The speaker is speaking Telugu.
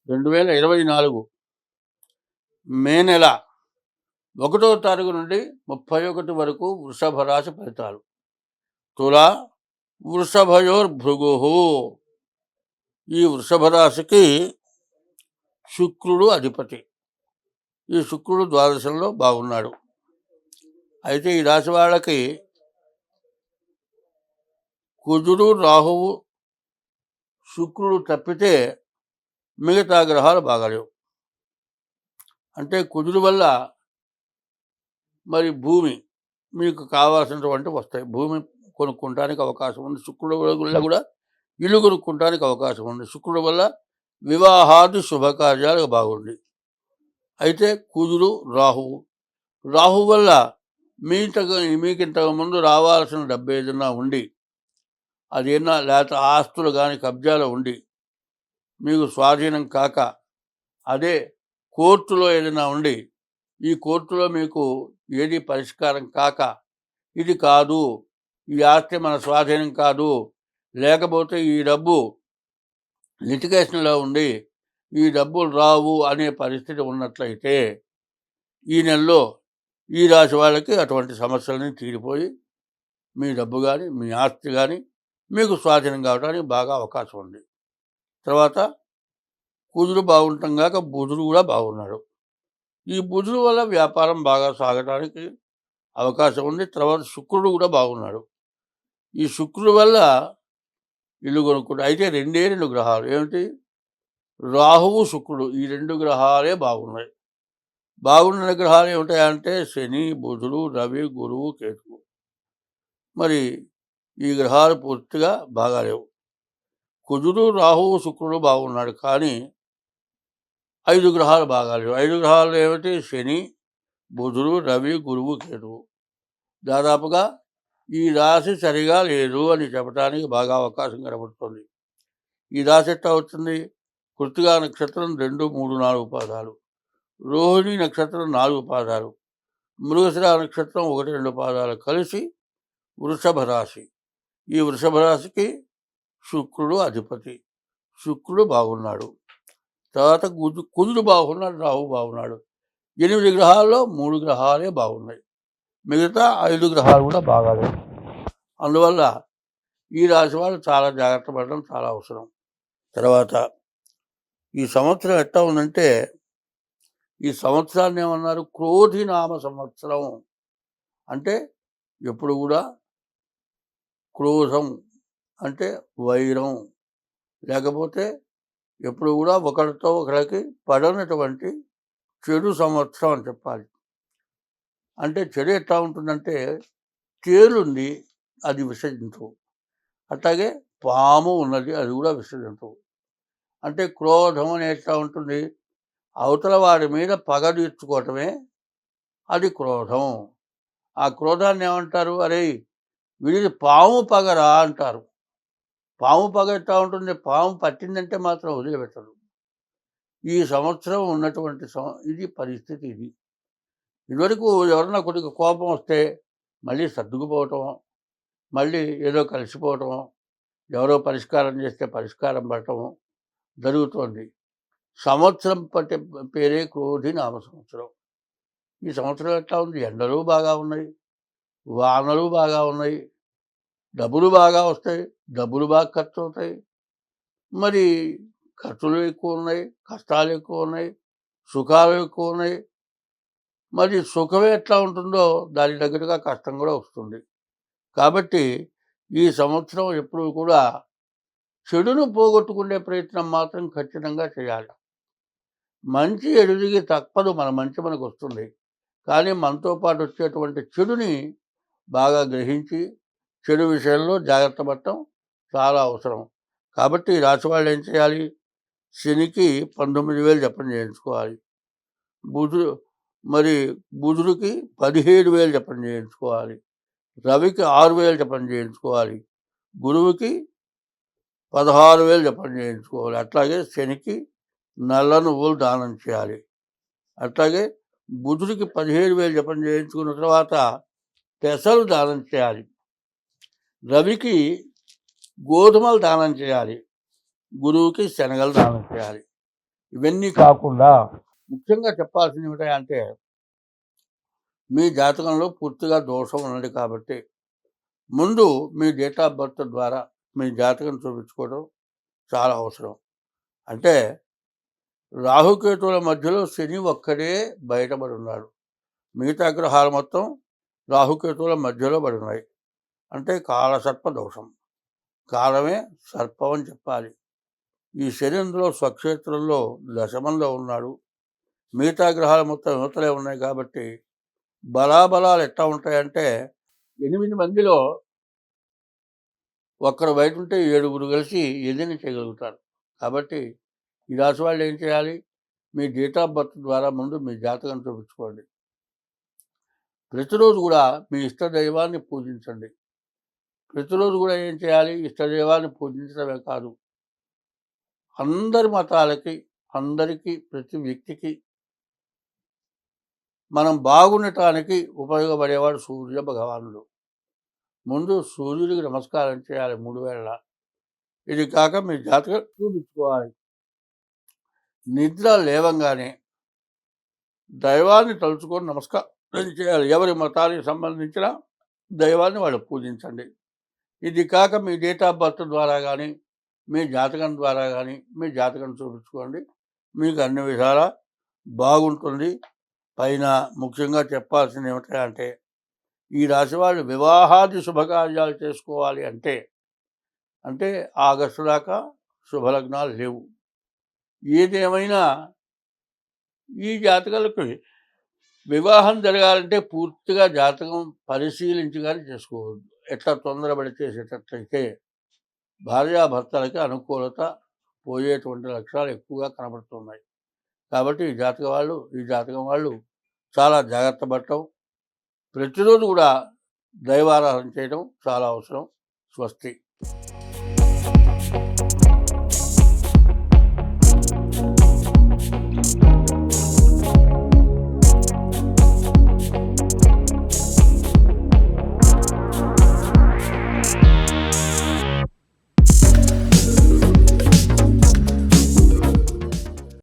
2024 మే నెల 1వ తారీఖు నుండి 31 వరకు వృషభ రాశి ఫలితాలు. తులా వృషభయోర్భృగు. ఈ వృషభ రాశికి శుక్రుడు అధిపతి. ఈ శుక్రుడు ద్వాదశంలో బాగున్నాడు. అయితే ఈ రాశి వాళ్ళకి కుజుడు, రాహువు, శుక్రుడు తప్పితే మిగతా గ్రహాలు బాగాలేవు. అంటే కుజుడు వల్ల మరి భూమి మీకు కావాల్సినటువంటి వస్తాయి. భూమి కొనుక్కోవడానికి అవకాశం ఉంది. శుక్రుడు వల్ల కూడా ఇల్లు కొనుక్కోవడానికి అవకాశం ఉంది. శుక్రుడు వల్ల వివాహాది శుభకార్యాలు బాగుంది. అయితే కుజుడు, రాహు వల్ల మీకు ఇంతకు ముందు రావాల్సిన డబ్బు ఏదైనా ఉండి అదేనా లేకపోతే ఆస్తులు కానీ కబ్జాలు ఉండి మీకు స్వాధీనం కాక, అదే కోర్టులో ఏదైనా ఉండి ఈ కోర్టులో మీకు ఏది పరిష్కారం కాక, ఇది కాదు, ఈ ఆస్తి మన స్వాధీనం కాదు, లేకపోతే ఈ డబ్బు లిటిగేషన్లో ఉండి ఈ డబ్బులు రావు అనే పరిస్థితి ఉన్నట్లయితే ఈ నెలలో ఈ రాశి వాళ్ళకి అటువంటి సమస్యలని తీరిపోయి మీ డబ్బు కానీ మీ ఆస్తి కానీ మీకు స్వాధీనం కావడానికి బాగా అవకాశం ఉంది. తర్వాత కుజుడు బాగుంటాం కాక బుధుడు కూడా బాగున్నాడు. ఈ బుధుడు వల్ల వ్యాపారం బాగా సాగడానికి అవకాశం ఉంది. తర్వాత శుక్రుడు కూడా బాగున్నాడు. ఈ శుక్రుడు వల్ల ఇల్లు కొనుక్కుంటాడు. అయితే రెండు గ్రహాలు ఏమిటి, రాహువు, శుక్రుడు, ఈ 2 గ్రహాలే బాగున్నాయి. బాగున్న గ్రహాలు ఏమిటాయంటే శని, బుధుడు, రవి, గురువు, కేతువు. మరి ఈ గ్రహాలు పూర్తిగా బాగాలేవు. కుజుడు, రాహువు, శుక్రుడు బాగున్నాడు, కానీ 5 గ్రహాలు బాగాలేవు. 5 గ్రహాలు ఏమిటి, శని, బుధుడు, రవి, గురువు, కేతువు. దాదాపుగా ఈ రాశి సరిగా లేదు అని చెప్పడానికి బాగా అవకాశం కనబడుతుంది. ఈ రాశి ఎట్లా వచ్చింది, కృత్తికా నక్షత్రం 2, 3, 4 పాదాలు, రోహిణి నక్షత్రం 4 పాదాలు, మృగశిర నక్షత్రం 1, 2 పాదాలు కలిసి వృషభ రాశి. ఈ వృషభ రాశికి శుక్రుడు అధిపతి. శుక్రుడు బాగున్నాడు. తర్వాత కుజుడు బాగున్నాడు, రాహు బాగున్నాడు. 8 గ్రహాల్లో 3 గ్రహాలే బాగున్నాయి. మిగతా 5 గ్రహాలు కూడా బాగాలేదు. అందువల్ల ఈ రాశి వాళ్ళు చాలా జాగ్రత్త పడడం చాలా అవసరం. తర్వాత ఈ సంవత్సరం ఎట్లా ఉందంటే, ఈ సంవత్సరాన్ని ఏమన్నారు, క్రోధినామ సంవత్సరం. అంటే ఎప్పుడు కూడా క్రోధం అంటే వైరం, లేకపోతే ఎప్పుడు కూడా ఒకరితో ఒకరికి పడనటువంటి చెడు సంవత్సరం అని చెప్పాలి. అంటే చెడు ఎట్లా ఉంటుందంటే, తేలుంది, అది విసర్జించవు. అట్లాగే పాము ఉన్నది, అది కూడా విసర్జించవు. అంటే క్రోధం అని ఎట్లా ఉంటుంది, అవతల వారి మీద పగ తీర్చుకోవటమే అది క్రోధం. ఆ క్రోధాన్ని ఏమంటారు, అరే వీడిది పాము పగరా అంటారు. పాము పగ ఎట్లా ఉంటుంది, పాము పట్టిందంటే మాత్రం వదిలిపెట్టదు. ఈ సంవత్సరం ఉన్నటువంటి ఇది పరిస్థితి. ఇది ఇదివరకు ఎవరన్నా కొద్దిగా కోపం వస్తే మళ్ళీ సర్దుకుపోవటం, మళ్ళీ ఏదో కలిసిపోవటం, ఎవరో పరిష్కారం చేస్తే పరిష్కారం పడటం జరుగుతోంది. సంవత్సరం పట్టే పేరే క్రోధి నామ సంవత్సరం. ఈ సంవత్సరం ఎట్లా ఉంది, ఎండలు బాగా ఉన్నాయి, వానలు బాగా ఉన్నాయి, డబ్బులు బాగా వస్తాయి, డబ్బులు బాగా ఖర్చు అవుతాయి. మరి ఖర్చులు ఎక్కువ ఉన్నాయి, కష్టాలు ఎక్కువ ఉన్నాయి, సుఖాలు ఎక్కువ ఉన్నాయి. మరి సుఖం ఎట్లా ఉంటుందో దాని దగ్గరగా కష్టం కూడా వస్తుంది. కాబట్టి ఈ సంవత్సరం ఎప్పుడు కూడా చెడును పోగొట్టుకునే ప్రయత్నం మాత్రం ఖచ్చితంగా చేయాలి. మంచి ఎదుగుకి తప్పదు, మన మంచి మనకు వస్తుంది, కానీ మనతో పాటు వచ్చేటువంటి చెడుని బాగా గ్రహించి చెడు విషయంలో జాగ్రత్త పడటం చాలా అవసరం. కాబట్టి రాశి వాళ్ళు ఏం చేయాలి, శనికి 19,000 జపం చేయించుకోవాలి, బుధుడికి 17,000 జపం చేయించుకోవాలి, రవికి 6,000 జపం చేయించుకోవాలి, గురువుకి 16,000 జపం చేయించుకోవాలి. అట్లాగే శనికి నల్ల నువ్వులు దానం చేయాలి. అట్లాగే బుధుడికి 17,000 జపం చేయించుకున్న తర్వాత పెసలు దానం చేయాలి, రవికి గోధుమలు దానం చేయాలి, గురువుకి శనగలు దానం చేయాలి. ఇవన్నీ కాకుండా ముఖ్యంగా చెప్పాల్సింది ఏమిటంటే మీ జాతకంలో పూర్తిగా దోషం ఉన్నది కాబట్టి ముందు మీ డేట్ ఆఫ్ బర్త్ ద్వారా మీ జాతకం చూపించుకోవడం చాలా అవసరం. అంటే రాహుకేతువుల మధ్యలో శని ఒక్కడే బయటపడి ఉన్నాడు. మిగతా గ్రహాలు మొత్తం రాహుకేతువుల మధ్యలో పడి ఉన్నాయి. అంటే కాలసర్ప దోషం. కాలమే సర్పం అని చెప్పాలి. ఈ శని అందులో స్వక్షేత్రంలో దశమంలో ఉన్నాడు. మిగతా గ్రహాలు మొత్తం యువతలే ఉన్నాయి కాబట్టి బలాబలాలు ఎట్లా ఉంటాయంటే 8 మందిలో ఒక్కరు బయట ఉంటే 7గురు కలిసి ఏదైనా చేయగలుగుతారు. కాబట్టి ఈ రాశి వాళ్ళు ఏం చేయాలి? మీ డేట్ ఆఫ్ బర్త్ ద్వారా ముందు మీ జాతకం చూపించుకోండి. ప్రతిరోజు కూడా మీ ఇష్టదైవాన్ని పూజించండి. ప్రతిరోజు కూడా ఏం చేయాలి? ఇష్టదైవాన్ని పూజించడమే కాదు, అందరి మతాలకి, అందరికీ, ప్రతి వ్యక్తికి మనం బాగుండటానికి ఉపయోగపడేవాడు సూర్య భగవానుడు. ముందు సూర్యుడికి నమస్కారం చేయాలి 3 వేళలా. ఇది కాక మీ జాతకం చూపించుకోవాలి. నిద్ర లేవంగానే దైవాన్ని తలుచుకొని నమస్కారం చేయాలి. ఎవరి మతానికి సంబంధించిన దైవాన్ని వాళ్ళు పూజించండి. ఇది కాక మీ డేట్ ఆఫ్ బర్త్ ద్వారా కానీ, మీ జాతకం ద్వారా కానీ మీ జాతకం చూపించుకోండి. మీకు అన్ని విధాలా బాగుంటుంది. పైన ముఖ్యంగా చెప్పాల్సింది ఏమిటంటే ఈ రాశి వాళ్ళు వివాహాది శుభకార్యాలు చేసుకోవాలి అంటే ఆగస్టు దాకా శుభలగ్నాలు లేవు. ఏదేమైనా ఈ జాతకాలకు వివాహం జరగాలంటే పూర్తిగా జాతకం పరిశీలించి కానీ చేసుకోవద్దు. ఎట్లా తొందరపడి చేసేటట్లయితే భార్యాభర్తలకి అనుకూలత పోయేటువంటి లక్షణాలు ఎక్కువగా కనబడుతున్నాయి. కాబట్టి ఈ జాతకం వాళ్ళు చాలా జాగ్రత్త పడటం, ప్రతిరోజు కూడా దైవారాధన చేయడం చాలా అవసరం. స్వస్తి.